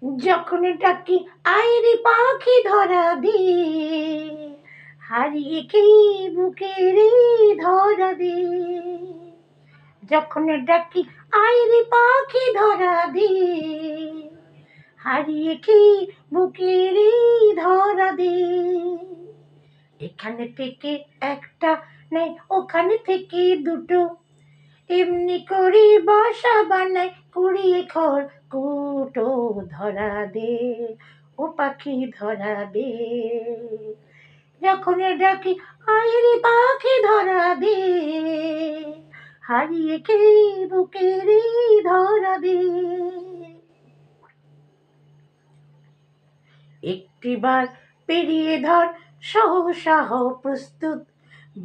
যখন ডাকি আইরে পাখি ধরা দে, হারিয়ে কি বুকের ধরা দে। যখন ডাকি আইরে পাখি ধরা দে, হারিয়ে কি বুকের ধরা দে। এখানে থেকে একটা নেই, ওখানে থেকে দুটো, এমনি করে বাসা বানাই কুড়িয়ে ঘর কুটো। ধরা দে ও পাখি ধরা দে, যখন ডাকি আইরে পাখি ধরা দে, হারিয়ে কে বুকের ধরা দে। একটিবার পেরিয়ে ধর, সহসাহ প্রস্তুত,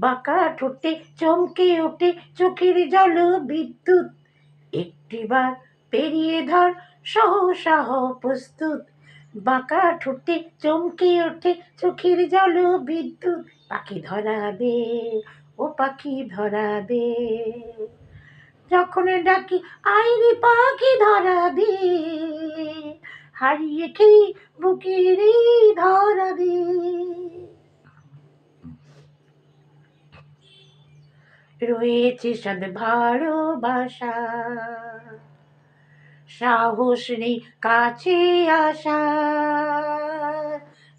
বাঁকা ঠোঁটে চমকে ওঠে চোখের জল বিদ্যুৎ। একটিবার পেরিয়ে ধর, সহসাহ প্রস্তুত, বাঁকা ঠোঁটে চমকে ওঠে চোখের জল বিদ্যুৎ। পাখি ধরা দে ও পাখি ধরা দে, যখন ডাকি আইরে পাখি ধরা দে, হারিয়ে কি বুকের ধরা দে। রয়েছে সাদ ভালোবাসা, সাহস নেই কাছে আসা।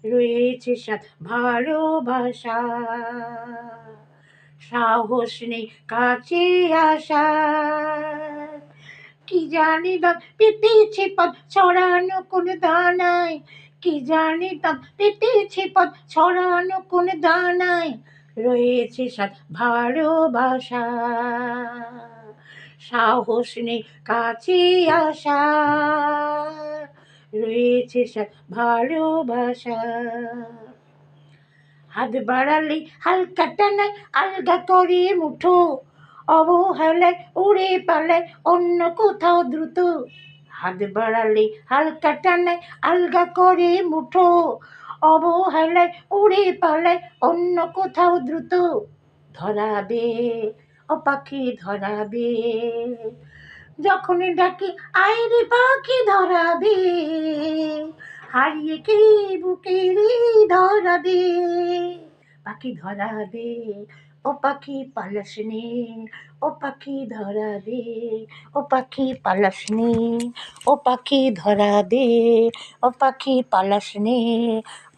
রয়েছে সাদ ভালোবাসা, সাহস নেই কাছে আসা। কি জানি দাঁত পেতেছে পথ ছড়ানো কোন দানায়, কি জানি দাঁত পেতেছে পথ ছড়ানো কোন দানায়। রয়েছে সাথ ভালোবাসা, সাহস নেই কাছে আসা। রয়েছে সাথ ভালোবাসা। হাত বাড়ালে হালকা টানায় আলগা করে মুঠো, অবহেলায় উড়ে পালায় অন্য কোথাও দ্রুত। হাত বাড়ালে হালকা টানায় আলগা করে মুঠো, অবহেলায় উড়ে পালায় অন্য কোথাও দ্রুত। ধরা দে ও পাখি ধরা দে, যখন ডাকি আইরে পাখি ধরা দে, হারিয়ে কি বুকের ধরা দে। পাখি ধরা দে ও পাখি পালাস নে, ও পাখি ধরা দে ও পাখি পালাস নে, ও পাখি ধরা দে ও পাখি পালাস নে,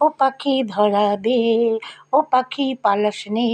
ও পাখি ধরা দে ও পাখি পালাস নে।